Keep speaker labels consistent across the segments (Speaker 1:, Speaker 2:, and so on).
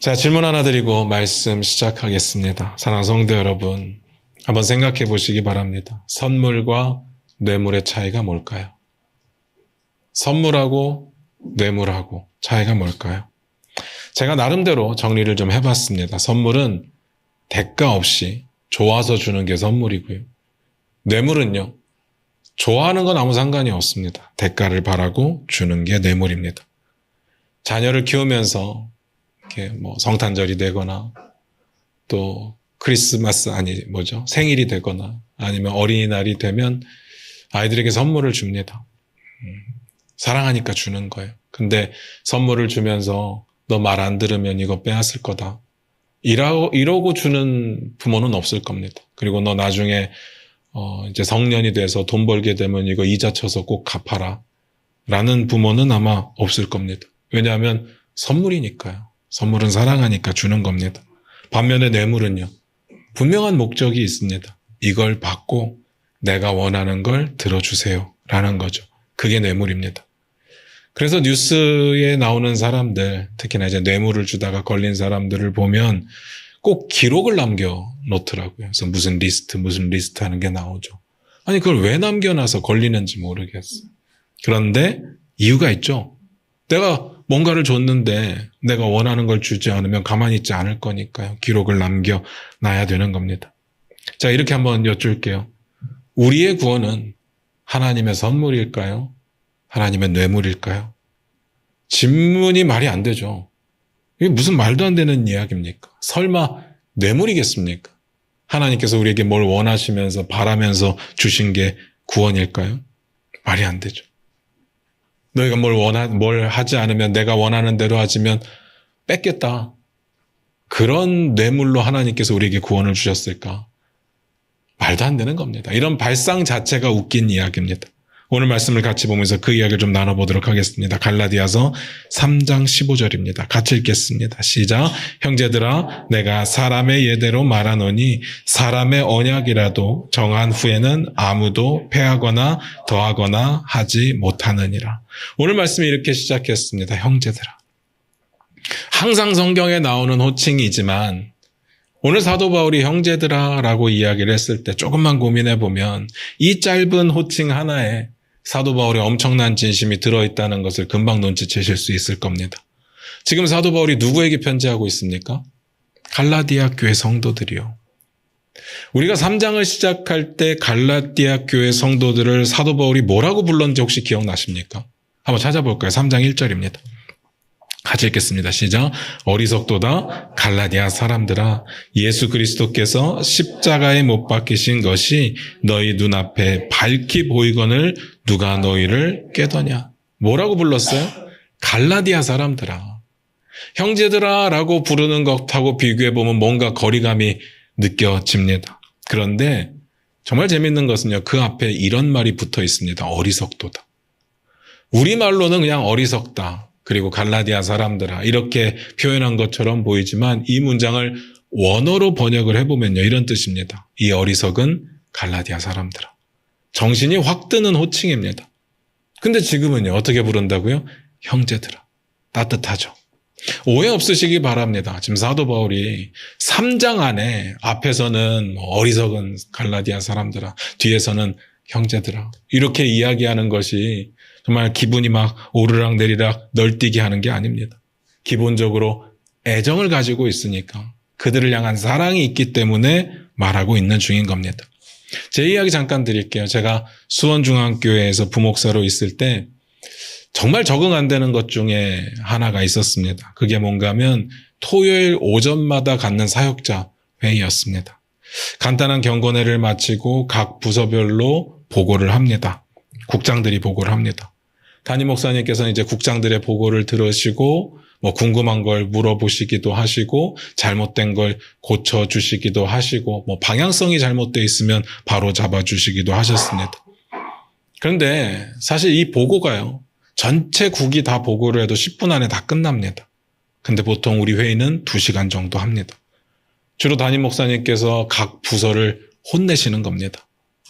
Speaker 1: 자, 질문 하나 드리고 말씀 시작하겠습니다. 사랑하는 성도 여러분, 한번 생각해 보시기 바랍니다. 선물과 뇌물의 차이가 뭘까요? 선물하고 뇌물하고 차이가 뭘까요? 제가 나름대로 정리를 좀 해봤습니다. 선물은 대가 없이 좋아서 주는 게 선물이고요. 뇌물은요, 좋아하는 건 아무 상관이 없습니다. 대가를 바라고 주는 게 뇌물입니다. 자녀를 키우면서 이렇게 성탄절이 되거나 또 크리스마스 생일이 되거나 아니면 어린이날이 되면 아이들에게 선물을 줍니다. 사랑하니까 주는 거예요. 근데 선물을 주면서 너 말 안 들으면 이거 빼앗을 거다. 이러고 주는 부모는 없을 겁니다. 그리고 너 나중에 이제 성년이 돼서 돈 벌게 되면 이거 이자 쳐서 꼭 갚아라. 라는 부모는 아마 없을 겁니다. 왜냐하면 선물이니까요. 선물은 사랑하니까 주는 겁니다. 반면에 뇌물은요, 분명한 목적이 있습니다. 이걸 받고 내가 원하는 걸 들어주세요. 라는 거죠. 그게 뇌물입니다. 그래서 뉴스에 나오는 사람들, 특히나 이제 뇌물을 주다가 걸린 사람들을 보면 꼭 기록을 남겨 놓더라고요. 그래서 무슨 리스트 하는 게 나오죠. 아니, 그걸 왜 남겨놔서 걸리는지 모르겠어요. 그런데 이유가 있죠. 내가 뭔가를 줬는데 내가 원하는 걸 주지 않으면 가만히 있지 않을 거니까요. 기록을 남겨놔야 되는 겁니다. 자, 이렇게 한번 여쭐게요. 우리의 구원은 하나님의 선물일까요? 하나님의 뇌물일까요? 질문이 말이 안 되죠. 이게 무슨 말도 안 되는 이야기입니까? 설마 뇌물이겠습니까? 하나님께서 우리에게 뭘 원하시면서 바라면서 주신 게 구원일까요? 말이 안 되죠. 너희가 뭘 하지 않으면 내가 원하는 대로 하지면 뺏겠다. 그런 뇌물로 하나님께서 우리에게 구원을 주셨을까? 말도 안 되는 겁니다. 이런 발상 자체가 웃긴 이야기입니다. 오늘 말씀을 같이 보면서 그 이야기를 좀 나눠보도록 하겠습니다. 갈라디아서 3장 15절입니다. 같이 읽겠습니다. 시작. 형제들아, 내가 사람의 예대로 말하노니 사람의 언약이라도 정한 후에는 아무도 패하거나 더하거나 하지 못하느니라. 오늘 말씀이 이렇게 시작했습니다. 형제들아. 항상 성경에 나오는 호칭이지만 오늘 사도 바울이 형제들아 라고 이야기를 했을 때 조금만 고민해 보면 이 짧은 호칭 하나에 사도 바울의 엄청난 진심이 들어있다는 것을 금방 눈치채실 수 있을 겁니다. 지금 사도 바울이 누구에게 편지하고 있습니까? 갈라디아 교회 성도들이요. 우리가 3장을 시작할 때 갈라디아 교회 성도들을 사도 바울이 뭐라고 불렀는지 혹시 기억나십니까? 한번 찾아볼까요? 3장 1절입니다. 같이 읽겠습니다. 시작. 어리석도다 갈라디아 사람들아, 예수 그리스도께서 십자가에 못 박히신 것이 너희 눈앞에 밝히 보이거늘 누가 너희를 꾀더냐. 뭐라고 불렀어요? 갈라디아 사람들아. 형제들아 라고 부르는 것하고 비교해보면 뭔가 거리감이 느껴집니다. 그런데 정말 재밌는 것은요, 그 앞에 이런 말이 붙어 있습니다. 어리석도다. 우리말로는 그냥 어리석다. 그리고 갈라디아 사람들아 이렇게 표현한 것처럼 보이지만 이 문장을 원어로 번역을 해보면요, 이런 뜻입니다. 이 어리석은 갈라디아 사람들아. 정신이 확 드는 호칭입니다. 근데 지금은요, 어떻게 부른다고요? 형제들아. 따뜻하죠. 오해 없으시기 바랍니다. 지금 사도 바울이 3장 안에 앞에서는 어리석은 갈라디아 사람들아, 뒤에서는 형제들아 이렇게 이야기하는 것이 정말 기분이 막 오르락 내리락 널뛰게 하는 게 아닙니다. 기본적으로 애정을 가지고 있으니까 그들을 향한 사랑이 있기 때문에 말하고 있는 중인 겁니다. 제 이야기 잠깐 드릴게요. 제가 수원중앙교회에서 부목사로 있을 때 정말 적응 안 되는 것 중에 하나가 있었습니다. 그게 뭔가 하면 토요일 오전마다 갖는 사역자 회의였습니다. 간단한 경건회를 마치고 각 부서별로 보고를 합니다. 국장들이 보고를 합니다. 담임 목사님께서는 이제 국장들의 보고를 들으시고 궁금한 걸 물어보시기도 하시고 잘못된 걸 고쳐주시기도 하시고 방향성이 잘못되어 있으면 바로 잡아주시기도 하셨습니다. 그런데 사실 이 보고가요, 전체 국이 다 보고를 해도 10분 안에 다 끝납니다. 근데 보통 우리 회의는 2시간 정도 합니다. 주로 담임 목사님께서 각 부서를 혼내시는 겁니다.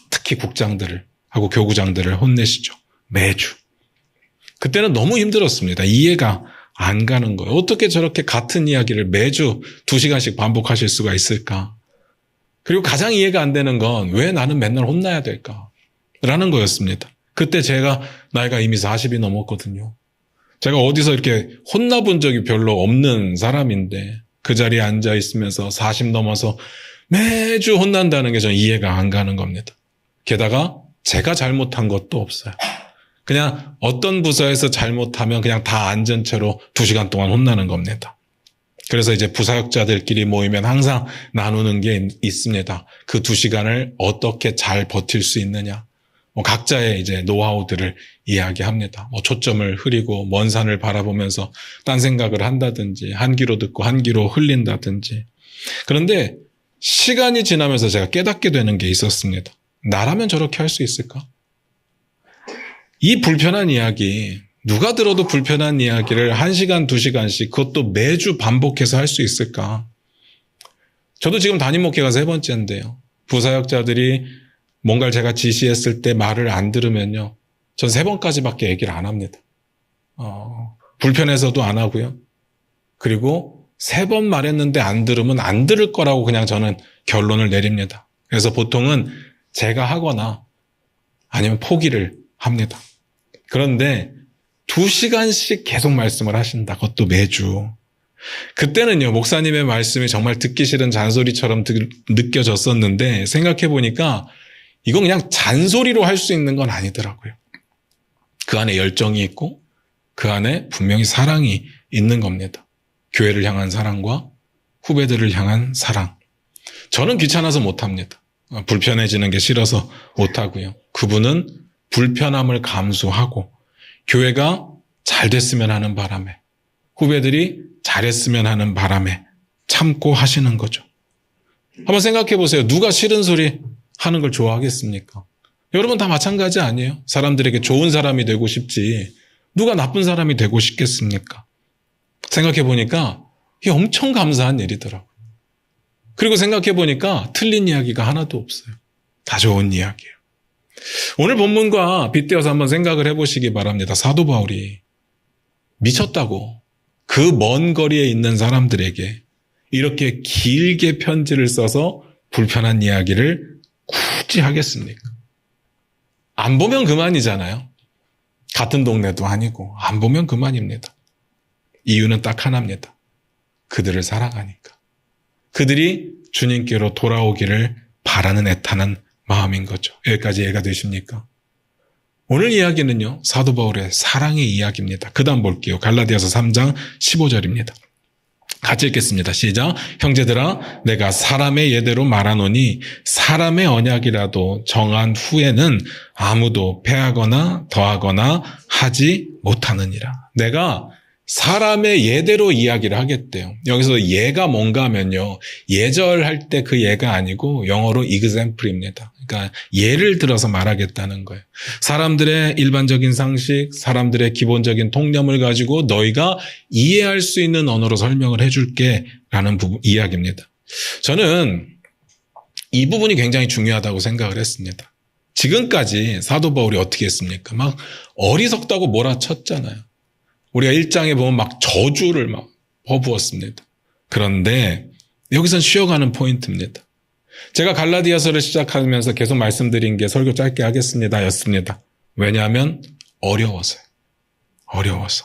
Speaker 1: 특히 국장들을 하고 교구장들을 혼내시죠. 매주. 그때는 너무 힘들었습니다. 이해가 안 가는 거예요. 어떻게 저렇게 같은 이야기를 매주 2시간씩 반복하실 수가 있을까? 그리고 가장 이해가 안 되는 건 왜 나는 맨날 혼나야 될까? 라는 거였습니다. 그때 제가 나이가 이미 40이 넘었거든요. 제가 어디서 이렇게 혼나본 적이 별로 없는 사람인데 그 자리에 앉아 있으면서 40 넘어서 매주 혼난다는 게 저는 이해가 안 가는 겁니다. 게다가 제가 잘못한 것도 없어요. 그냥 어떤 부서에서 잘못하면 그냥 다 앉은 채로 2시간 동안 혼나는 겁니다. 그래서 이제 부사역자들끼리 모이면 항상 나누는 게 있습니다. 그 2시간을 어떻게 잘 버틸 수 있느냐. 각자의 이제 노하우들을 이야기합니다. 초점을 흐리고 먼 산을 바라보면서 딴 생각을 한다든지 한 귀로 듣고 한 귀로 흘린다든지. 그런데 시간이 지나면서 제가 깨닫게 되는 게 있었습니다. 나라면 저렇게 할 수 있을까? 이 불편한 이야기, 누가 들어도 불편한 이야기를 1시간, 2시간씩 그것도 매주 반복해서 할 수 있을까? 저도 지금 담임 목회가 3번째인데요. 부사역자들이 뭔가를 제가 지시했을 때 말을 안 들으면요. 전 3번까지밖에 얘기를 안 합니다. 불편해서도 안 하고요. 그리고 3번 말했는데 안 들으면 안 들을 거라고 그냥 저는 결론을 내립니다. 그래서 보통은 제가 하거나 아니면 포기를 합니다. 그런데 2시간씩 계속 말씀을 하신다. 그것도 매주. 그때는요, 목사님의 말씀이 정말 듣기 싫은 잔소리처럼 느껴졌었는데 생각해 보니까 이건 그냥 잔소리로 할 수 있는 건 아니더라고요. 그 안에 열정이 있고 그 안에 분명히 사랑이 있는 겁니다. 교회를 향한 사랑과 후배들을 향한 사랑. 저는 귀찮아서 못합니다. 불편해지는 게 싫어서 못하고요. 그분은 불편함을 감수하고 교회가 잘 됐으면 하는 바람에 후배들이 잘했으면 하는 바람에 참고 하시는 거죠. 한번 생각해 보세요. 누가 싫은 소리 하는 걸 좋아하겠습니까? 여러분 다 마찬가지 아니에요? 사람들에게 좋은 사람이 되고 싶지 누가 나쁜 사람이 되고 싶겠습니까? 생각해 보니까 이게 엄청 감사한 일이더라고요. 그리고 생각해 보니까 틀린 이야기가 하나도 없어요. 다 좋은 이야기예요. 오늘 본문과 빗대어서 한번 생각을 해보시기 바랍니다. 사도 바울이 미쳤다고 그 먼 거리에 있는 사람들에게 이렇게 길게 편지를 써서 불편한 이야기를 굳이 하겠습니까? 안 보면 그만이잖아요. 같은 동네도 아니고 안 보면 그만입니다. 이유는 딱 하나입니다. 그들을 사랑하니까. 그들이 주님께로 돌아오기를 바라는 애타는 마음인 거죠. 여기까지 이해가 되십니까? 오늘 이야기는요, 사도 바울의 사랑의 이야기입니다. 그 다음 볼게요. 갈라디아서 3장 15절입니다. 같이 읽겠습니다. 시작. 형제들아, 내가 사람의 예대로 말하노니 사람의 언약이라도 정한 후에는 아무도 패하거나 더하거나 하지 못하느니라. 내가 사람의 예대로 이야기를 하겠대요. 여기서 예가 뭔가 하면요, 예절할 때 그 예가 아니고 영어로 example입니다. 그러니까 예를 들어서 말하겠다는 거예요. 사람들의 일반적인 상식, 사람들의 기본적인 통념을 가지고 너희가 이해할 수 있는 언어로 설명을 해줄게 라는 이야기입니다. 저는 이 부분이 굉장히 중요하다고 생각을 했습니다. 지금까지 사도 바울이 어떻게 했습니까? 막 어리석다고 몰아쳤잖아요. 우리가 1장에 보면 막 저주를 막 퍼부었습니다. 그런데 여기선 쉬어가는 포인트입니다. 제가 갈라디아서를 시작하면서 계속 말씀드린 게 설교 짧게 하겠습니다 였습니다. 왜냐하면 어려워서요. 어려워서.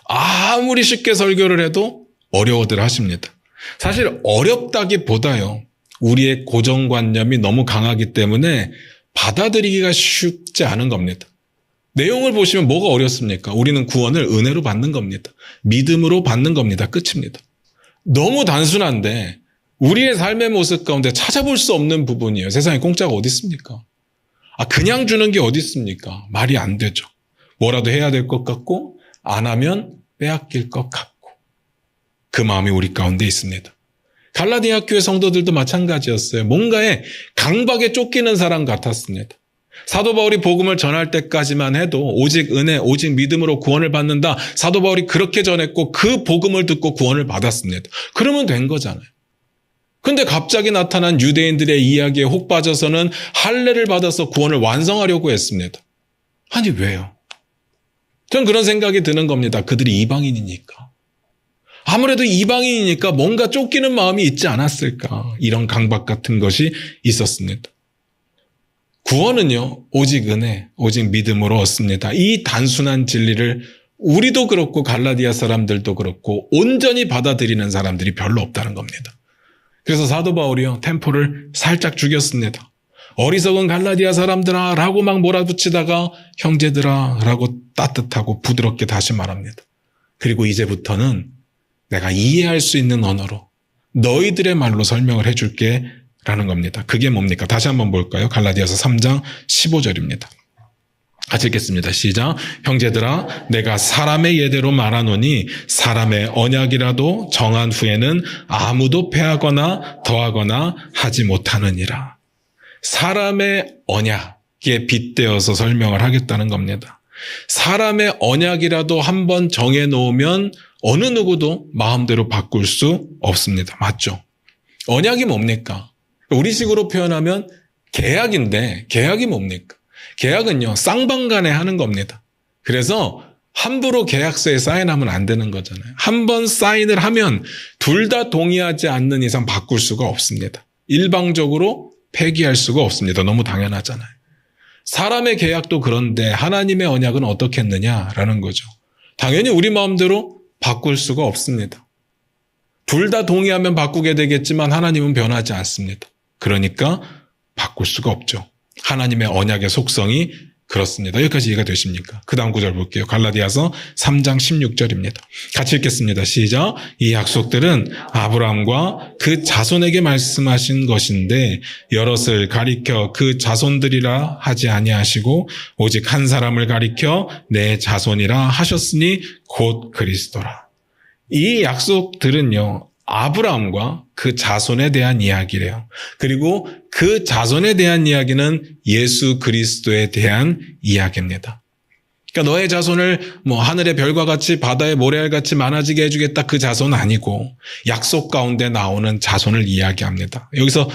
Speaker 1: 아무리 쉽게 설교를 해도 어려워들 하십니다. 사실 어렵다기보다요, 우리의 고정관념이 너무 강하기 때문에 받아들이기가 쉽지 않은 겁니다. 내용을 보시면 뭐가 어렵습니까? 우리는 구원을 은혜로 받는 겁니다. 믿음으로 받는 겁니다. 끝입니다. 너무 단순한데 우리의 삶의 모습 가운데 찾아볼 수 없는 부분이에요. 세상에 공짜가 어디 있습니까? 그냥 주는 게 어디 있습니까? 말이 안 되죠. 뭐라도 해야 될 것 같고 안 하면 빼앗길 것 같고 그 마음이 우리 가운데 있습니다. 갈라디아 교회 성도들도 마찬가지였어요. 뭔가에 강박에 쫓기는 사람 같았습니다. 사도 바울이 복음을 전할 때까지만 해도 오직 은혜, 오직 믿음으로 구원을 받는다. 사도 바울이 그렇게 전했고 그 복음을 듣고 구원을 받았습니다. 그러면 된 거잖아요. 근데 갑자기 나타난 유대인들의 이야기에 혹 빠져서는 할례를 받아서 구원을 완성하려고 했습니다. 아니 왜요? 전 그런 생각이 드는 겁니다. 그들이 이방인이니까. 아무래도 이방인이니까 뭔가 쫓기는 마음이 있지 않았을까. 이런 강박 같은 것이 있었습니다. 구원은요, 오직 은혜, 오직 믿음으로 얻습니다. 이 단순한 진리를 우리도 그렇고 갈라디아 사람들도 그렇고 온전히 받아들이는 사람들이 별로 없다는 겁니다. 그래서 사도 바울이요, 템포를 살짝 죽였습니다. 어리석은 갈라디아 사람들아 라고 막 몰아붙이다가 형제들아 라고 따뜻하고 부드럽게 다시 말합니다. 그리고 이제부터는 내가 이해할 수 있는 언어로 너희들의 말로 설명을 해줄게 라는 겁니다. 그게 뭡니까? 다시 한번 볼까요? 갈라디아서 3장 15절입니다. 같이 읽겠습니다. 시작. 형제들아, 내가 사람의 예대로 말하노니 사람의 언약이라도 정한 후에는 아무도 패하거나 더하거나 하지 못하느니라. 사람의 언약에 빗대어서 설명을 하겠다는 겁니다. 사람의 언약이라도 한번 정해놓으면 어느 누구도 마음대로 바꿀 수 없습니다. 맞죠? 언약이 뭡니까? 우리식으로 표현하면 계약인데, 계약이 뭡니까? 계약은요, 쌍방간에 하는 겁니다. 그래서 함부로 계약서에 사인하면 안 되는 거잖아요. 한 번 사인을 하면 둘 다 동의하지 않는 이상 바꿀 수가 없습니다. 일방적으로 폐기할 수가 없습니다. 너무 당연하잖아요. 사람의 계약도 그런데 하나님의 언약은 어떻게 했느냐라는 거죠. 당연히 우리 마음대로 바꿀 수가 없습니다. 둘 다 동의하면 바꾸게 되겠지만 하나님은 변하지 않습니다. 그러니까 바꿀 수가 없죠. 하나님의 언약의 속성이 그렇습니다. 여기까지 이해가 되십니까? 그 다음 구절 볼게요. 갈라디아서 3장 16절입니다. 같이 읽겠습니다. 시작. 이 약속들은 아브라함과 그 자손에게 말씀하신 것인데 여럿을 가리켜 그 자손들이라 하지 아니하시고 오직 한 사람을 가리켜 내 자손이라 하셨으니 곧 그리스도라. 이 약속들은요, 아브라함과 그 자손에 대한 이야기래요. 그리고 그 자손에 대한 이야기는 예수 그리스도에 대한 이야기입니다. 그러니까 너의 자손을 하늘의 별과 같이 바다의 모래알같이 많아지게 해주겠다, 그 자손은 아니고 약속 가운데 나오는 자손을 이야기합니다. 여기서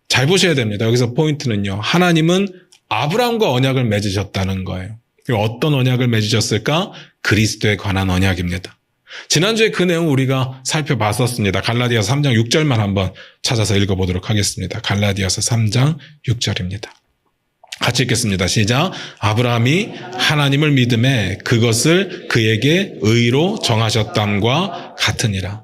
Speaker 1: 잘 보셔야 됩니다. 여기서 포인트는요, 하나님은 아브라함과 언약을 맺으셨다는 거예요. 어떤 언약을 맺으셨을까? 그리스도에 관한 언약입니다. 지난주에 그 내용 우리가 살펴봤었습니다. 갈라디아서 3장 6절만 한번 찾아서 읽어보도록 하겠습니다. 갈라디아서 3장 6절입니다. 같이 읽겠습니다. 시작. 아브라함이 하나님을 믿음에 그것을 그에게 의로 정하셨담과 같으니라.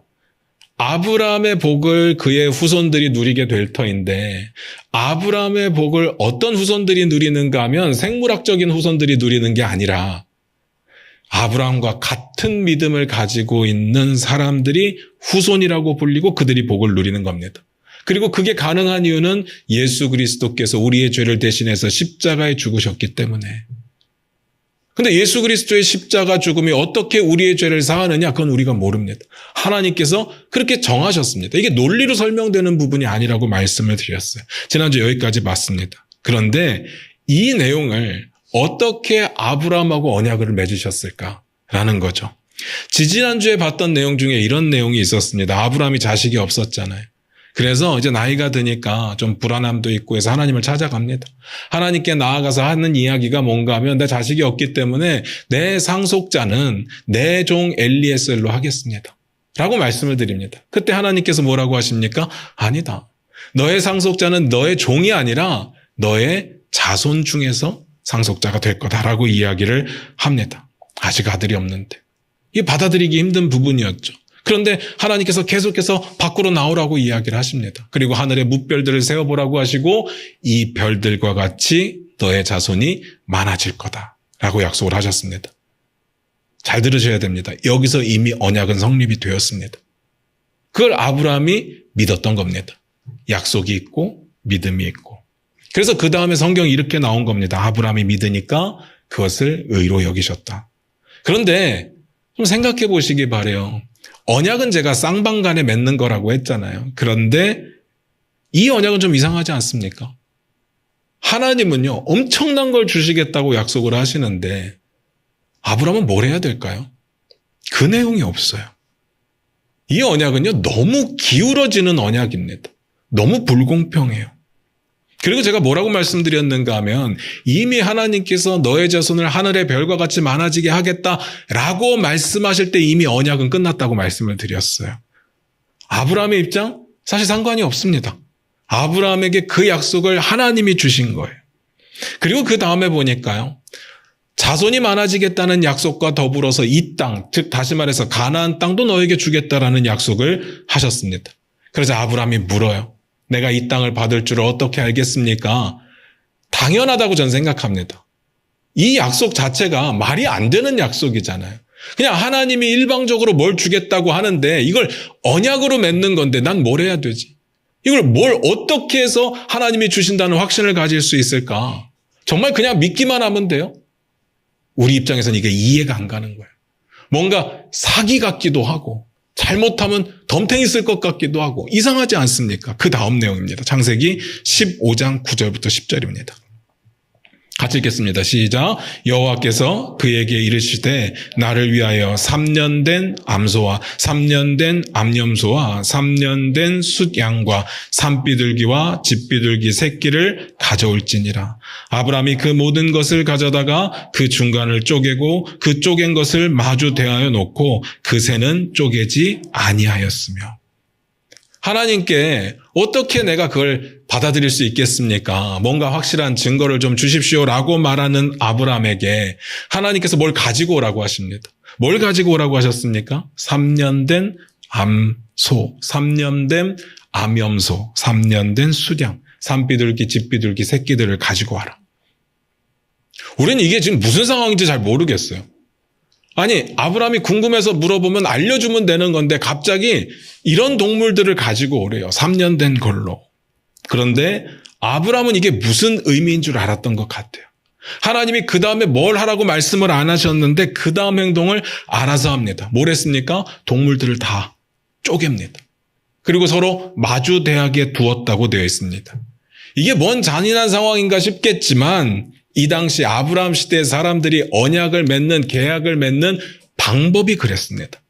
Speaker 1: 아브라함의 복을 그의 후손들이 누리게 될 터인데 아브라함의 복을 어떤 후손들이 누리는가 하면 생물학적인 후손들이 누리는 게 아니라 아브라함과 같은 믿음을 가지고 있는 사람들이 후손이라고 불리고 그들이 복을 누리는 겁니다. 그리고 그게 가능한 이유는 예수 그리스도께서 우리의 죄를 대신해서 십자가에 죽으셨기 때문에. 근데 예수 그리스도의 십자가 죽음이 어떻게 우리의 죄를 사하느냐? 그건 우리가 모릅니다. 하나님께서 그렇게 정하셨습니다. 이게 논리로 설명되는 부분이 아니라고 말씀을 드렸어요. 지난주 여기까지 봤습니다. 그런데 이 내용을 어떻게 아브라함하고 언약을 맺으셨을까라는 거죠. 지지난주에 봤던 내용 중에 이런 내용이 있었습니다. 아브라함이 자식이 없었잖아요. 그래서 이제 나이가 드니까 좀 불안함도 있고 해서 하나님을 찾아갑니다. 하나님께 나아가서 하는 이야기가 뭔가 하면 내 자식이 없기 때문에 내 상속자는 내 종 엘리에셀로 하겠습니다. 라고 말씀을 드립니다. 그때 하나님께서 뭐라고 하십니까? 아니다. 너의 상속자는 너의 종이 아니라 너의 자손 중에서 상속자가 될 거다라고 이야기를 합니다. 아직 아들이 없는데. 이게 받아들이기 힘든 부분이었죠. 그런데 하나님께서 계속해서 밖으로 나오라고 이야기를 하십니다. 그리고 하늘의 뭇별들을 세어보라고 하시고 이 별들과 같이 너의 자손이 많아질 거다라고 약속을 하셨습니다. 잘 들으셔야 됩니다. 여기서 이미 언약은 성립이 되었습니다. 그걸 아브라함이 믿었던 겁니다. 약속이 있고 믿음이 있고. 그래서 그 다음에 성경이 이렇게 나온 겁니다. 아브라함이 믿으니까 그것을 의로 여기셨다. 그런데 좀 생각해 보시기 바라요. 언약은 제가 쌍방간에 맺는 거라고 했잖아요. 그런데 이 언약은 좀 이상하지 않습니까? 하나님은요, 엄청난 걸 주시겠다고 약속을 하시는데 아브라함은 뭘 해야 될까요? 그 내용이 없어요. 이 언약은요, 너무 기울어지는 언약입니다. 너무 불공평해요. 그리고 제가 뭐라고 말씀드렸는가 하면 이미 하나님께서 너의 자손을 하늘의 별과 같이 많아지게 하겠다라고 말씀하실 때 이미 언약은 끝났다고 말씀을 드렸어요. 아브라함의 입장? 사실 상관이 없습니다. 아브라함에게 그 약속을 하나님이 주신 거예요. 그리고 그 다음에 보니까요. 자손이 많아지겠다는 약속과 더불어서 이 땅, 즉 다시 말해서 가나안 땅도 너에게 주겠다라는 약속을 하셨습니다. 그래서 아브라함이 물어요. 내가 이 땅을 받을 줄 어떻게 알겠습니까? 당연하다고 저는 생각합니다. 이 약속 자체가 말이 안 되는 약속이잖아요. 그냥 하나님이 일방적으로 뭘 주겠다고 하는데 이걸 언약으로 맺는 건데 난 뭘 해야 되지? 이걸 뭘 어떻게 해서 하나님이 주신다는 확신을 가질 수 있을까? 정말 그냥 믿기만 하면 돼요? 우리 입장에서는 이게 이해가 안 가는 거예요. 뭔가 사기 같기도 하고 잘못하면 덤탱이 쓸 것 같기도 하고 이상하지 않습니까? 그 다음 내용입니다. 창세기 15장 9절부터 10절입니다. 같이 읽겠습니다. 시작. 여호와께서 그에게 이르시되 나를 위하여 3년 된 암소와 3년 된 암염소와 3년 된 숫양과 산비둘기와 집비둘기 새끼를 가져올지니라. 아브라함이 그 모든 것을 가져다가 그 중간을 쪼개고 그 쪼갠 것을 마주 대하여 놓고 그 새는 쪼개지 아니하였으며. 하나님께 어떻게 내가 그걸 받아들일 수 있겠습니까? 뭔가 확실한 증거를 좀 주십시오라고 말하는 아브라함에게 하나님께서 뭘 가지고 오라고 하십니다. 뭘 가지고 오라고 하셨습니까? 3년 된 암소, 3년 된 암염소, 3년 된 수량, 산비둘기, 집비둘기 새끼들을 가지고 와라. 우리는 이게 지금 무슨 상황인지 잘 모르겠어요. 아니, 아브라함이 궁금해서 물어보면 알려주면 되는 건데 갑자기 이런 동물들을 가지고 오래요. 3년 된 걸로. 그런데 아브라함은 이게 무슨 의미인 줄 알았던 것 같아요. 하나님이 그 다음에 뭘 하라고 말씀을 안 하셨는데 그 다음 행동을 알아서 합니다. 뭘 했습니까? 동물들을 다 쪼갭니다. 그리고 서로 마주대하게 두었다고 되어 있습니다. 이게 뭔 잔인한 상황인가 싶겠지만 이 당시 아브라함 시대의 사람들이 언약을 맺는, 계약을 맺는 방법이 그랬습니다.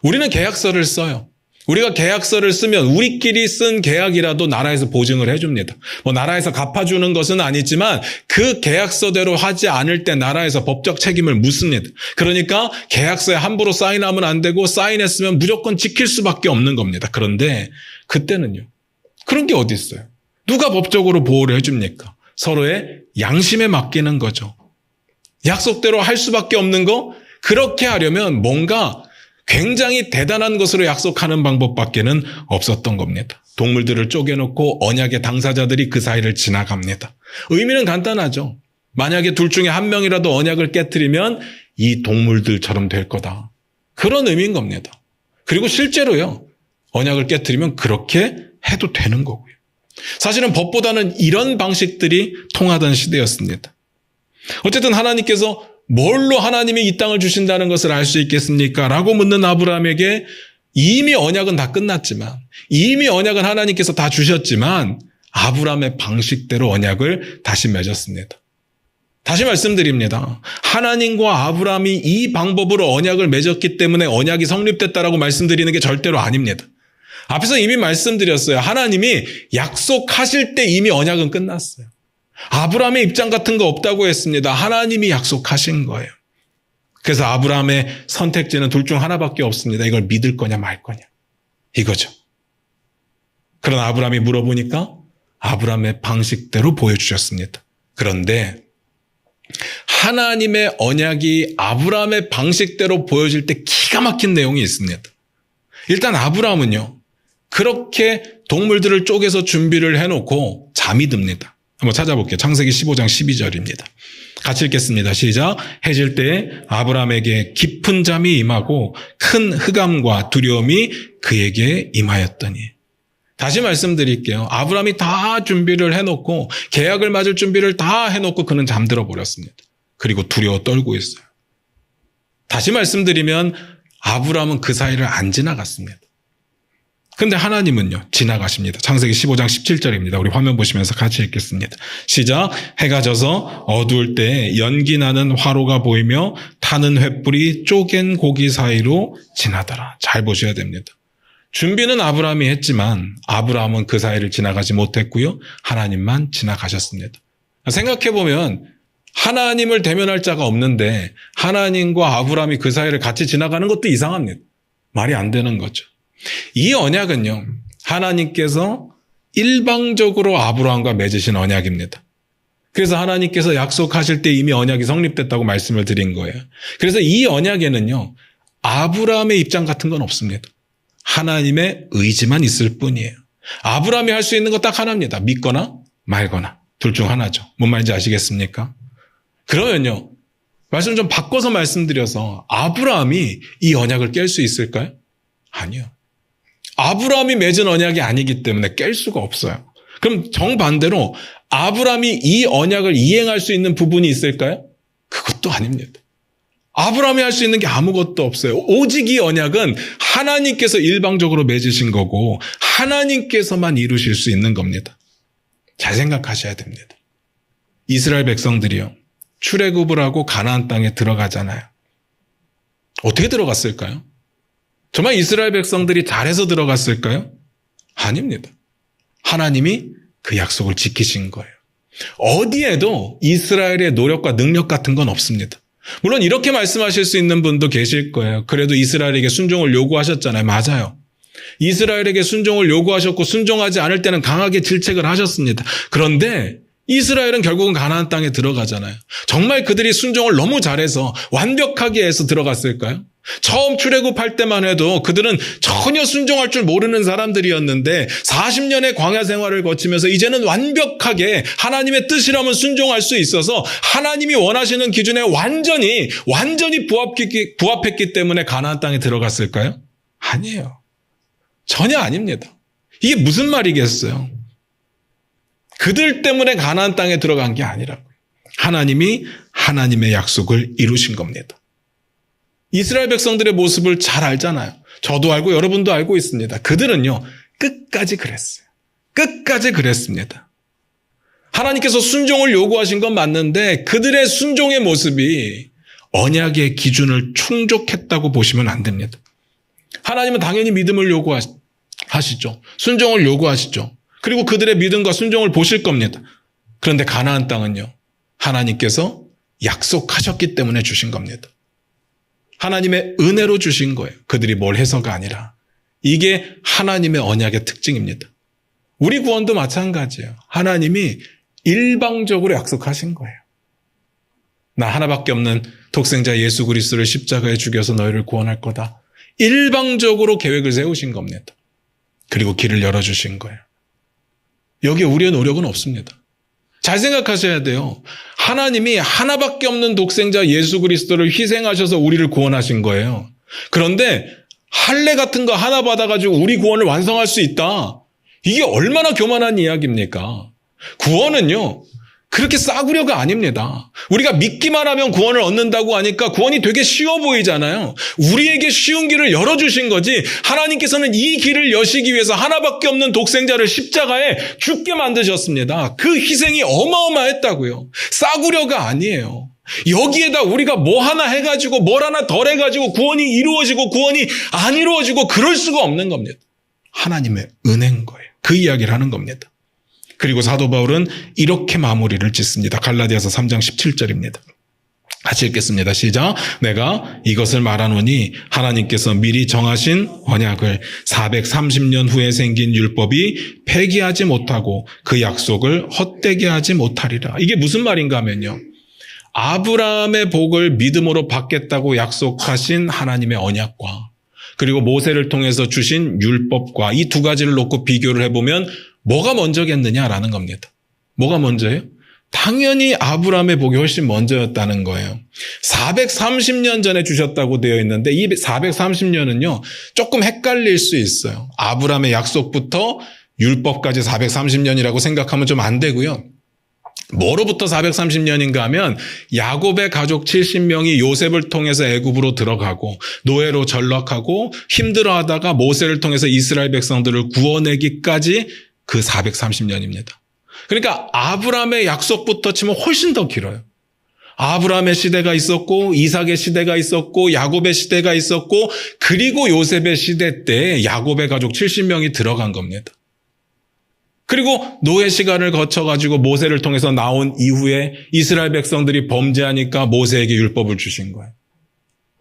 Speaker 1: 우리는 계약서를 써요. 우리가 계약서를 쓰면 우리끼리 쓴 계약이라도 나라에서 보증을 해줍니다. 뭐 나라에서 갚아주는 것은 아니지만 그 계약서대로 하지 않을 때 나라에서 법적 책임을 묻습니다. 그러니까 계약서에 함부로 사인하면 안 되고 사인했으면 무조건 지킬 수밖에 없는 겁니다. 그런데 그때는요. 그런 게 어디 있어요? 누가 법적으로 보호를 해줍니까? 서로의 양심에 맡기는 거죠. 약속대로 할 수밖에 없는 거? 그렇게 하려면 뭔가 굉장히 대단한 것으로 약속하는 방법밖에는 없었던 겁니다. 동물들을 쪼개놓고 언약의 당사자들이 그 사이를 지나갑니다. 의미는 간단하죠. 만약에 둘 중에 한 명이라도 언약을 깨트리면 이 동물들처럼 될 거다. 그런 의미인 겁니다. 그리고 실제로요. 언약을 깨트리면 그렇게 해도 되는 거고요. 사실은 법보다는 이런 방식들이 통하던 시대였습니다. 어쨌든 하나님께서 뭘로 하나님이 이 땅을 주신다는 것을 알 수 있겠습니까? 라고 묻는 아브라함에게 이미 언약은 다 끝났지만, 이미 언약은 하나님께서 다 주셨지만 아브라함의 방식대로 언약을 다시 맺었습니다. 다시 말씀드립니다. 하나님과 아브라함이 이 방법으로 언약을 맺었기 때문에 언약이 성립됐다라고 말씀드리는 게 절대로 아닙니다. 앞에서 이미 말씀드렸어요. 하나님이 약속하실 때 이미 언약은 끝났어요. 아브라함의 입장 같은 거 없다고 했습니다. 하나님이 약속하신 거예요. 그래서 아브라함의 선택지는 둘 중 하나밖에 없습니다. 이걸 믿을 거냐 말 거냐. 이거죠. 그러나 아브라함이 물어보니까 아브라함의 방식대로 보여주셨습니다. 그런데 하나님의 언약이 아브라함의 방식대로 보여질 때 기가 막힌 내용이 있습니다. 일단 아브라함은요. 그렇게 동물들을 쪼개서 준비를 해놓고 잠이 듭니다. 한번 찾아볼게요. 창세기 15장 12절입니다. 같이 읽겠습니다. 시작. 해질 때에 아브라함에게 깊은 잠이 임하고 큰 흑암과 두려움이 그에게 임하였더니. 다시 말씀드릴게요. 아브라함이 다 준비를 해놓고 계약을 맺을 준비를 다 해놓고 그는 잠들어 버렸습니다. 그리고 두려워 떨고 있어요. 다시 말씀드리면 아브라함은 그 사이를 안 지나갔습니다. 근데 하나님은요, 지나가십니다. 창세기 15장 17절입니다. 우리 화면 보시면서 같이 읽겠습니다. 시작. 해가 져서 어두울 때 연기 나는 화로가 보이며 타는 횃불이 쪼갠 고기 사이로 지나더라. 잘 보셔야 됩니다. 준비는 아브라함이 했지만 아브라함은 그 사이를 지나가지 못했고요. 하나님만 지나가셨습니다. 생각해보면 하나님을 대면할 자가 없는데 하나님과 아브라함이 그 사이를 같이 지나가는 것도 이상합니다. 말이 안 되는 거죠. 이 언약은요, 하나님께서 일방적으로 아브라함과 맺으신 언약입니다. 그래서 하나님께서 약속하실 때 이미 언약이 성립됐다고 말씀을 드린 거예요. 그래서 이 언약에는요, 아브라함의 입장 같은 건 없습니다. 하나님의 의지만 있을 뿐이에요. 아브라함이 할 수 있는 거 딱 하나입니다. 믿거나 말거나. 둘 중 하나죠. 뭔 말인지 아시겠습니까? 그러면요, 말씀 좀 바꿔서 말씀드려서 아브라함이 이 언약을 깰 수 있을까요? 아니요. 아브라함이 맺은 언약이 아니기 때문에 깰 수가 없어요. 그럼 정반대로 아브라함이 이 언약을 이행할 수 있는 부분이 있을까요? 그것도 아닙니다. 아브라함이 할 수 있는 게 아무것도 없어요. 오직 이 언약은 하나님께서 일방적으로 맺으신 거고 하나님께서만 이루실 수 있는 겁니다. 잘 생각하셔야 됩니다. 이스라엘 백성들이요, 출애굽을 하고 가나안 땅에 들어가잖아요. 어떻게 들어갔을까요? 정말 이스라엘 백성들이 잘해서 들어갔을까요? 아닙니다. 하나님이 그 약속을 지키신 거예요. 어디에도 이스라엘의 노력과 능력 같은 건 없습니다. 물론 이렇게 말씀하실 수 있는 분도 계실 거예요. 그래도 이스라엘에게 순종을 요구하셨잖아요. 맞아요. 이스라엘에게 순종을 요구하셨고 순종하지 않을 때는 강하게 질책을 하셨습니다. 그런데 이스라엘은 결국은 가나안 땅에 들어가잖아요. 정말 그들이 순종을 너무 잘해서 완벽하게 해서 들어갔을까요? 처음 출애굽할 때만 해도 그들은 전혀 순종할 줄 모르는 사람들이었는데 40년의 광야 생활을 거치면서 이제는 완벽하게 하나님의 뜻이라면 순종할 수 있어서 하나님이 원하시는 기준에 완전히 부합했기 때문에 가나안 땅에 들어갔을까요? 아니에요. 전혀 아닙니다. 이게 무슨 말이겠어요? 그들 때문에 가나안 땅에 들어간 게 아니라고요. 하나님이 하나님의 약속을 이루신 겁니다. 이스라엘 백성들의 모습을 잘 알잖아요. 저도 알고 여러분도 알고 있습니다. 그들은요, 끝까지 그랬어요. 끝까지 그랬습니다. 하나님께서 순종을 요구하신 건 맞는데 그들의 순종의 모습이 언약의 기준을 충족했다고 보시면 안 됩니다. 하나님은 당연히 믿음을 요구하시죠. 순종을 요구하시죠. 그리고 그들의 믿음과 순종을 보실 겁니다. 그런데 가나안 땅은요, 하나님께서 약속하셨기 때문에 주신 겁니다. 하나님의 은혜로 주신 거예요. 그들이 뭘 해서가 아니라. 이게 하나님의 언약의 특징입니다. 우리 구원도 마찬가지예요. 하나님이 일방적으로 약속하신 거예요. 나 하나밖에 없는 독생자 예수 그리스도를 십자가에 죽여서 너희를 구원할 거다. 일방적으로 계획을 세우신 겁니다. 그리고 길을 열어주신 거예요. 여기에 우리의 노력은 없습니다. 잘 생각하셔야 돼요. 하나님이 하나밖에 없는 독생자 예수 그리스도를 희생하셔서 우리를 구원하신 거예요. 그런데 할례 같은 거 하나 받아가지고 우리 구원을 완성할 수 있다. 이게 얼마나 교만한 이야기입니까? 구원은요, 그렇게 싸구려가 아닙니다. 우리가 믿기만 하면 구원을 얻는다고 하니까 구원이 되게 쉬워 보이잖아요. 우리에게 쉬운 길을 열어주신 거지, 하나님께서는 이 길을 여시기 위해서 하나밖에 없는 독생자를 십자가에 죽게 만드셨습니다. 그 희생이 어마어마했다고요. 싸구려가 아니에요. 여기에다 우리가 뭐 하나 해가지고 뭘 하나 덜 해가지고 구원이 이루어지고 구원이 안 이루어지고 그럴 수가 없는 겁니다. 하나님의 은혜인 거예요. 그 이야기를 하는 겁니다. 그리고 사도 바울은 이렇게 마무리를 짓습니다. 갈라디아서 3장 17절입니다. 같이 읽겠습니다. 시작. 내가 이것을 말하노니 하나님께서 미리 정하신 언약을 430년 후에 생긴 율법이 폐기하지 못하고 그 약속을 헛되게 하지 못하리라. 이게 무슨 말인가 하면요, 아브라함의 복을 믿음으로 받겠다고 약속하신 하나님의 언약과 그리고 모세를 통해서 주신 율법과 이 두 가지를 놓고 비교를 해보면 뭐가 먼저겠느냐라는 겁니다. 뭐가 먼저예요? 당연히 아브라함의 복이 훨씬 먼저였다는 거예요. 430년 전에 주셨다고 되어 있는데 이 430년은요, 조금 헷갈릴 수 있어요. 아브라함의 약속부터 율법까지 430년이라고 생각하면 좀 안 되고요. 뭐로부터 430년인가 하면 야곱의 가족 70명이 요셉을 통해서 애굽으로 들어가고 노예로 전락하고 힘들어하다가 모세를 통해서 이스라엘 백성들을 구원하기까지 그 430년입니다. 그러니까 아브라함의 약속부터 치면 훨씬 더 길어요. 아브라함의 시대가 있었고 이삭의 시대가 있었고 야곱의 시대가 있었고 그리고 요셉의 시대 때 야곱의 가족 70명이 들어간 겁니다. 그리고 노예 시간을 거쳐가지고 모세를 통해서 나온 이후에 이스라엘 백성들이 범죄하니까 모세에게 율법을 주신 거예요.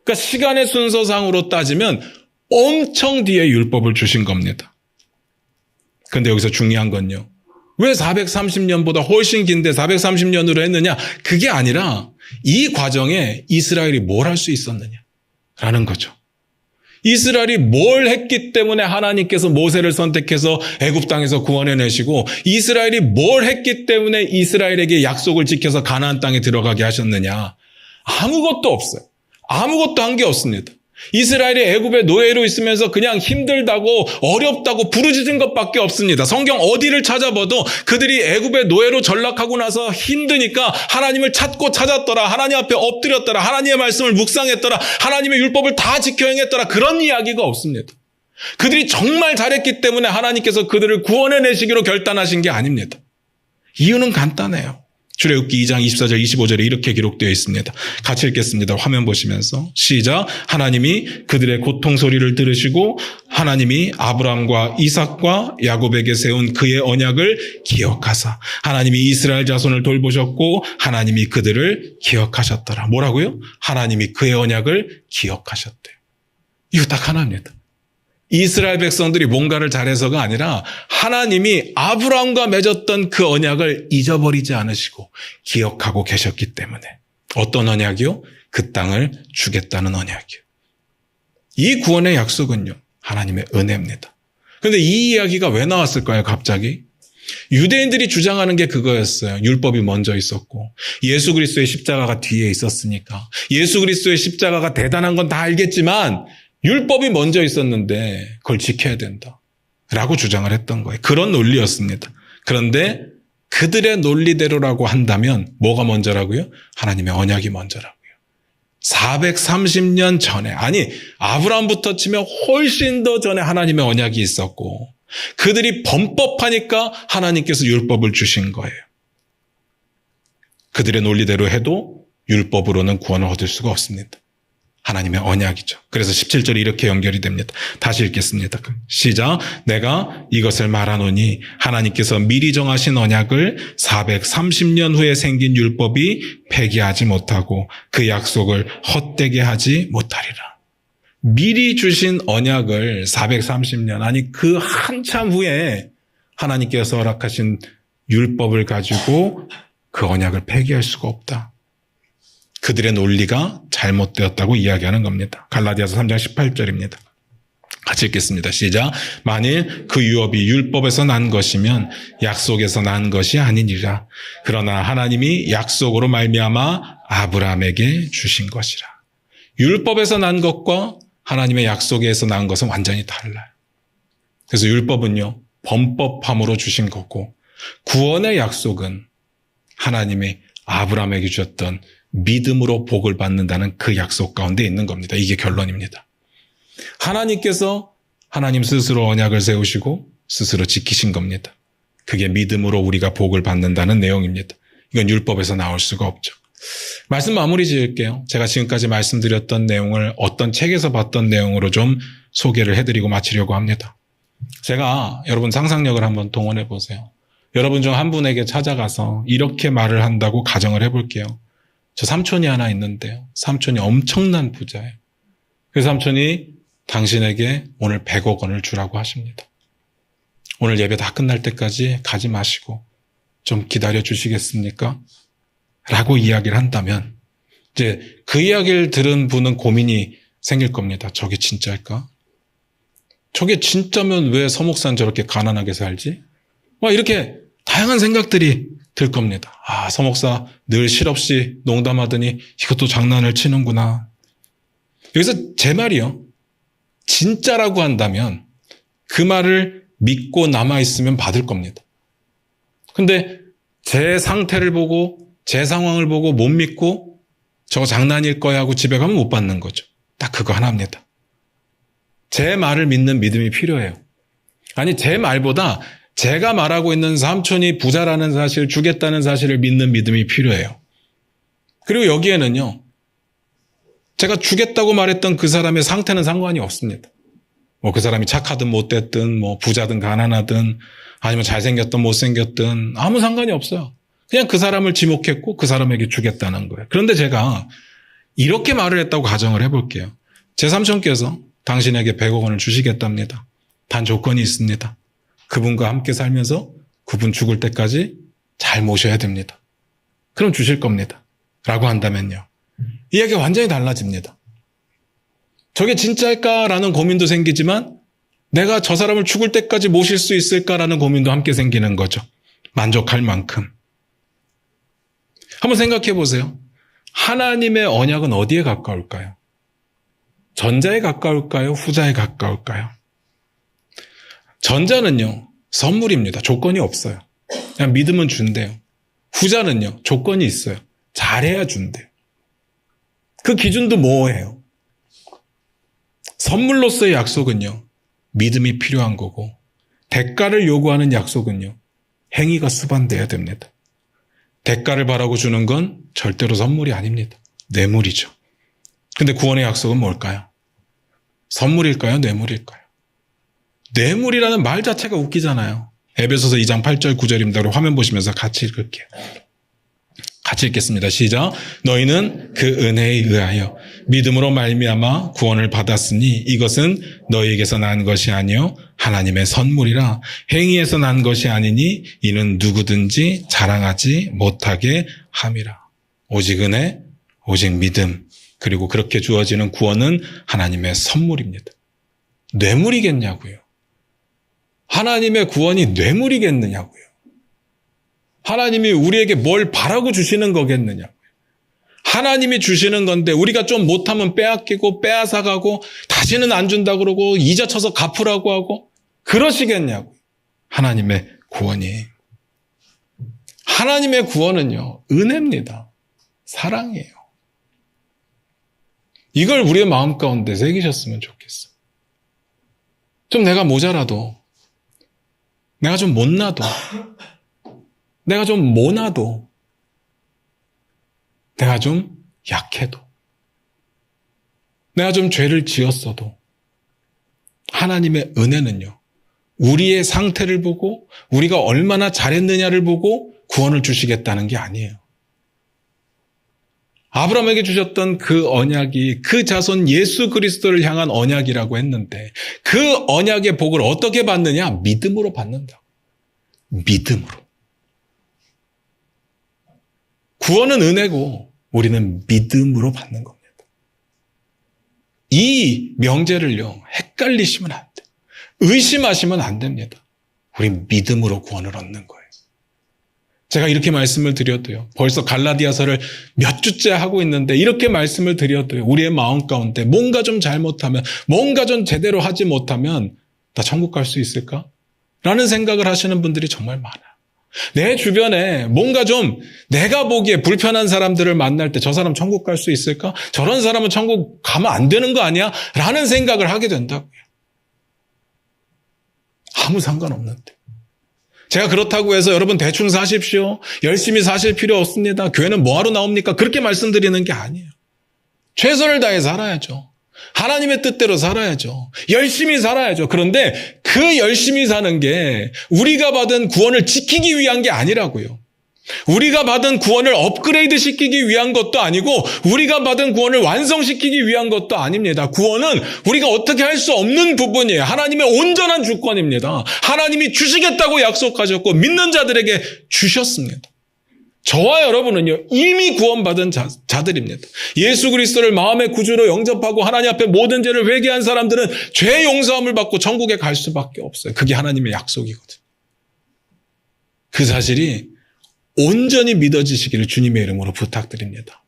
Speaker 1: 그러니까 시간의 순서상으로 따지면 엄청 뒤에 율법을 주신 겁니다. 그런데 여기서 중요한 건요. 왜 430년보다 훨씬 긴데 430년으로 했느냐? 그게 아니라 이 과정에 이스라엘이 뭘 할 수 있었느냐라는 거죠. 이스라엘이 뭘 했기 때문에 하나님께서 모세를 선택해서 애굽 땅에서 구원해내시고 이스라엘이 뭘 했기 때문에 이스라엘에게 약속을 지켜서 가나안 땅에 들어가게 하셨느냐. 아무것도 없어요. 아무것도 한 게 없습니다. 이스라엘이 애굽의 노예로 있으면서 그냥 힘들다고 어렵다고 부르짖은 것밖에 없습니다. 성경 어디를 찾아봐도 그들이 애굽의 노예로 전락하고 나서 힘드니까 하나님을 찾고 찾았더라. 하나님 앞에 엎드렸더라. 하나님의 말씀을 묵상했더라. 하나님의 율법을 다 지켜 행했더라. 그런 이야기가 없습니다. 그들이 정말 잘했기 때문에 하나님께서 그들을 구원해내시기로 결단하신 게 아닙니다. 이유는 간단해요. 출애굽기 2장 24절 25절에 이렇게 기록되어 있습니다. 같이 읽겠습니다. 화면 보시면서 시작. 하나님이 그들의 고통 소리를 들으시고 하나님이 아브라함과 이삭과 야곱에게 세운 그의 언약을 기억하사 하나님이 이스라엘 자손을 돌보셨고 하나님이 그들을 기억하셨더라. 뭐라고요? 하나님이 그의 언약을 기억하셨대요. 이거 딱 하나입니다. 이스라엘 백성들이 뭔가를 잘해서가 아니라 하나님이 아브라함과 맺었던 그 언약을 잊어버리지 않으시고 기억하고 계셨기 때문에. 어떤 언약이요? 그 땅을 주겠다는 언약이요. 이 구원의 약속은요, 하나님의 은혜입니다. 그런데 이 이야기가 왜 나왔을까요, 갑자기? 유대인들이 주장하는 게 그거였어요. 율법이 먼저 있었고 예수 그리스도의 십자가가 뒤에 있었으니까. 예수 그리스도의 십자가가 대단한 건 다 알겠지만 율법이 먼저 있었는데 그걸 지켜야 된다 라고 주장을 했던 거예요. 그런 논리였습니다. 그런데 그들의 논리대로라고 한다면 뭐가 먼저라고요? 하나님의 언약이 먼저라고요. 430년 전에, 아니 아브라함부터 치면 훨씬 더 전에 하나님의 언약이 있었고 그들이 범법하니까 하나님께서 율법을 주신 거예요. 그들의 논리대로 해도 율법으로는 구원을 얻을 수가 없습니다. 하나님의 언약이죠. 그래서 17절이 이렇게 연결이 됩니다. 다시 읽겠습니다. 시작. 내가 이것을 말하노니 하나님께서 미리 정하신 언약을 430년 후에 생긴 율법이 폐기하지 못하고 그 약속을 헛되게 하지 못하리라. 미리 주신 언약을 430년, 아니 그 한참 후에 하나님께서 허락하신 율법을 가지고 그 언약을 폐기할 수가 없다. 그들의 논리가 잘못되었다고 이야기하는 겁니다. 갈라디아서 3장 18절입니다. 같이 읽겠습니다. 시작. 만일 그 유업이 율법에서 난 것이면 약속에서 난 것이 아니니라. 그러나 하나님이 약속으로 말미암아 아브라함에게 주신 것이라. 율법에서 난 것과 하나님의 약속에서 난 것은 완전히 달라요. 그래서 율법은요, 범법함으로 주신 거고 구원의 약속은 하나님이 아브라함에게 주셨던 믿음으로 복을 받는다는 그 약속 가운데 있는 겁니다. 이게 결론입니다. 하나님께서 하나님 스스로 언약을 세우시고 스스로 지키신 겁니다. 그게 믿음으로 우리가 복을 받는다는 내용입니다. 이건 율법에서 나올 수가 없죠. 말씀 마무리 지을게요. 제가 지금까지 말씀드렸던 내용을 어떤 책에서 봤던 내용으로 좀 소개를 해드리고 마치려고 합니다. 제가 여러분 상상력을 한번 동원해 보세요. 여러분 중 한 분에게 찾아가서 이렇게 말을 한다고 가정을 해볼게요. 저 삼촌이 하나 있는데요. 삼촌이 엄청난 부자예요. 그 삼촌이 당신에게 오늘 100억 원을 주라고 하십니다. 오늘 예배 다 끝날 때까지 가지 마시고 좀 기다려 주시겠습니까? 라고 이야기를 한다면 이제 그 이야기를 들은 분은 고민이 생길 겁니다. 저게 진짜일까? 저게 진짜면 왜 서목사는 저렇게 가난하게 살지? 막 이렇게 다양한 생각들이 들 겁니다. 아, 서목사 늘 실없이 농담하더니 이것도 장난을 치는구나. 여기서 제 말이요. 진짜라고 한다면 그 말을 믿고 남아있으면 받을 겁니다. 근데 제 상태를 보고 제 상황을 보고 못 믿고 저거 장난일 거야 하고 집에 가면 못 받는 거죠. 딱 그거 하나입니다. 제 말을 믿는 믿음이 필요해요. 아니 제 말보다 제가 말하고 있는 삼촌이 부자라는 사실, 주겠다는 사실을 믿는 믿음이 필요해요. 그리고 여기에는요, 제가 주겠다고 말했던 그 사람의 상태는 상관이 없습니다. 뭐 그 사람이 착하든 못됐든, 뭐 부자든 가난하든, 아니면 잘생겼든 못생겼든 아무 상관이 없어요. 그냥 그 사람을 지목했고 그 사람에게 주겠다는 거예요. 그런데 제가 이렇게 말을 했다고 가정을 해볼게요. 제 삼촌께서 당신에게 100억 원을 주시겠답니다. 단 조건이 있습니다. 그분과 함께 살면서 그분 죽을 때까지 잘 모셔야 됩니다. 그럼 주실 겁니다. 라고 한다면요, 이야기가 완전히 달라집니다. 저게 진짜일까라는 고민도 생기지만 내가 저 사람을 죽을 때까지 모실 수 있을까라는 고민도 함께 생기는 거죠. 만족할 만큼. 한번 생각해 보세요. 하나님의 언약은 어디에 가까울까요? 전자에 가까울까요? 후자에 가까울까요? 전자는요, 선물입니다. 조건이 없어요. 그냥 믿으면 준대요. 후자는요, 조건이 있어요. 잘해야 준대요. 그 기준도 모호해요. 선물로서의 약속은요, 믿음이 필요한 거고, 대가를 요구하는 약속은요, 행위가 수반돼야 됩니다. 대가를 바라고 주는 건 절대로 선물이 아닙니다. 뇌물이죠. 근데 구원의 약속은 뭘까요? 선물일까요? 뇌물일까요? 뇌물이라는 말 자체가 웃기잖아요. 에베소서 2장 8절 9절입니다. 우리 화면 보시면서 같이 읽을게요. 같이 읽겠습니다. 시작. 너희는 그 은혜에 의하여 믿음으로 말미암아 구원을 받았으니 이것은 너희에게서 난 것이 아니요 하나님의 선물이라. 행위에서 난 것이 아니니 이는 누구든지 자랑하지 못하게 함이라. 오직 은혜, 오직 믿음, 그리고 그렇게 주어지는 구원은 하나님의 선물입니다. 뇌물이겠냐고요. 하나님의 구원이 뇌물이겠느냐고요. 하나님이 우리에게 뭘 바라고 주시는 거겠느냐고요. 하나님이 주시는 건데 우리가 좀 못하면 빼앗기고 빼앗아가고 다시는 안 준다 그러고 이자 쳐서 갚으라고 하고 그러시겠냐고요. 하나님의 구원이. 하나님의 구원은요, 은혜입니다. 사랑이에요. 이걸 우리의 마음 가운데 새기셨으면 좋겠어요. 좀 내가 모자라도, 내가 좀 못나도, 내가 좀 모나도, 내가 좀 약해도, 내가 좀 죄를 지었어도 하나님의 은혜는요, 우리의 상태를 보고 우리가 얼마나 잘했느냐를 보고 구원을 주시겠다는 게 아니에요. 아브라함에게 주셨던 그 언약이 그 자손 예수 그리스도를 향한 언약이라고 했는데 그 언약의 복을 어떻게 받느냐? 믿음으로 받는다고. 믿음으로. 구원은 은혜고 우리는 믿음으로 받는 겁니다. 이 명제를요, 헷갈리시면 안 돼요. 의심하시면 안 됩니다. 우리 믿음으로 구원을 얻는 거예요. 제가 이렇게 말씀을 드려도요, 벌써 갈라디아서를 몇 주째 하고 있는데 이렇게 말씀을 드려도요, 우리의 마음 가운데 뭔가 좀 잘못하면, 뭔가 좀 제대로 하지 못하면 나 천국 갈 수 있을까? 라는 생각을 하시는 분들이 정말 많아요. 내 주변에 뭔가 좀 내가 보기에 불편한 사람들을 만날 때 저 사람 천국 갈 수 있을까? 저런 사람은 천국 가면 안 되는 거 아니야? 라는 생각을 하게 된다고요. 아무 상관없는데. 제가 그렇다고 해서 여러분 대충 사십시오. 열심히 사실 필요 없습니다. 교회는 뭐하러 나옵니까? 그렇게 말씀드리는 게 아니에요. 최선을 다해 살아야죠. 하나님의 뜻대로 살아야죠. 열심히 살아야죠. 그런데 그 열심히 사는 게 우리가 받은 구원을 지키기 위한 게 아니라고요. 우리가 받은 구원을 업그레이드 시키기 위한 것도 아니고 우리가 받은 구원을 완성시키기 위한 것도 아닙니다. 구원은 우리가 어떻게 할 수 없는 부분이에요. 하나님의 온전한 주권입니다. 하나님이 주시겠다고 약속하셨고 믿는 자들에게 주셨습니다. 저와 여러분은요, 이미 구원받은 자들입니다. 예수 그리스도를 마음의 구주로 영접하고 하나님 앞에 모든 죄를 회개한 사람들은 죄 용서함을 받고 천국에 갈 수밖에 없어요. 그게 하나님의 약속이거든요. 그 사실이 온전히 믿어지시기를 주님의 이름으로 부탁드립니다.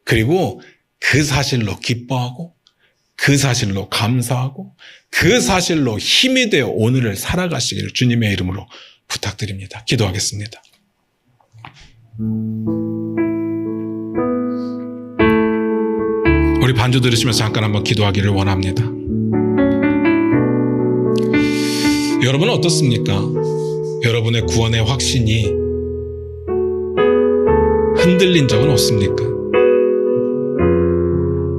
Speaker 1: 그리고 그 사실로 기뻐하고 그 사실로 감사하고 그 사실로 힘이 되어 오늘을 살아가시기를 주님의 이름으로 부탁드립니다. 기도하겠습니다. 우리 반주 들으시면서 잠깐 한번 기도하기를 원합니다. 여러분은 어떻습니까? 여러분의 구원의 확신이 흔들린 적은 없습니까?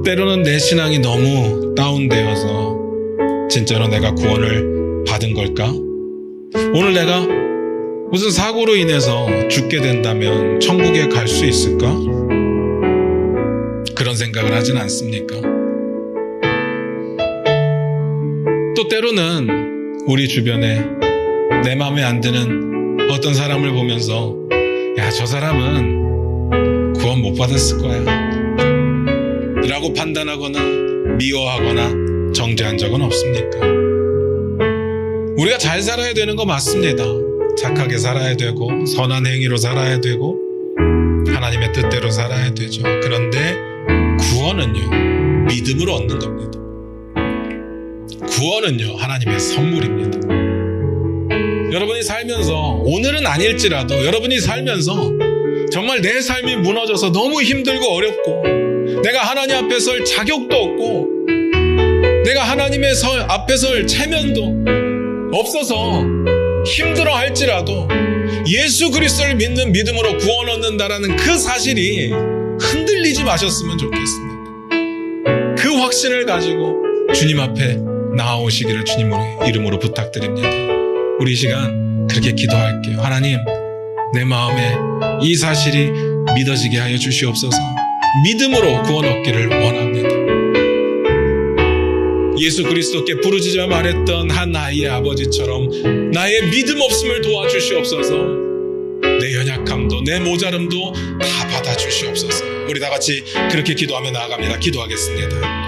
Speaker 1: 때로는 내 신앙이 너무 다운되어서 진짜로 내가 구원을 받은 걸까? 오늘 내가 무슨 사고로 인해서 죽게 된다면 천국에 갈 수 있을까? 그런 생각을 하진 않습니까? 또 때로는 우리 주변에 내 마음에 안 드는 어떤 사람을 보면서 야, 저 사람은 구원 못 받았을 거야 라고 판단하거나 미워하거나 정죄한 적은 없습니까? 우리가 잘 살아야 되는 거 맞습니다. 착하게 살아야 되고 선한 행위로 살아야 되고 하나님의 뜻대로 살아야 되죠. 그런데 구원은요, 믿음으로 얻는 겁니다. 구원은요, 하나님의 선물입니다. 여러분이 살면서, 오늘은 아닐지라도 여러분이 살면서 정말 내 삶이 무너져서 너무 힘들고 어렵고 내가 하나님 앞에 설 자격도 없고 내가 하나님의 앞에 설 체면도 없어서 힘들어 할지라도 예수 그리스도를 믿는 믿음으로 구원 얻는다라는 그 사실이 흔들리지 마셨으면 좋겠습니다. 그 확신을 가지고 주님 앞에 나아오시기를 주님의 이름으로 부탁드립니다. 우리 이 시간 그렇게 기도할게요. 하나님, 내 마음에 이 사실이 믿어지게 하여 주시옵소서. 믿음으로 구원 얻기를 원합니다. 예수 그리스도께 부르짖어 말했던 한 아이의 아버지처럼 나의 믿음 없음을 도와주시옵소서. 내 연약함도 내 모자름도 다 받아주시옵소서. 우리 다 같이 그렇게 기도하며 나아갑니다. 기도하겠습니다.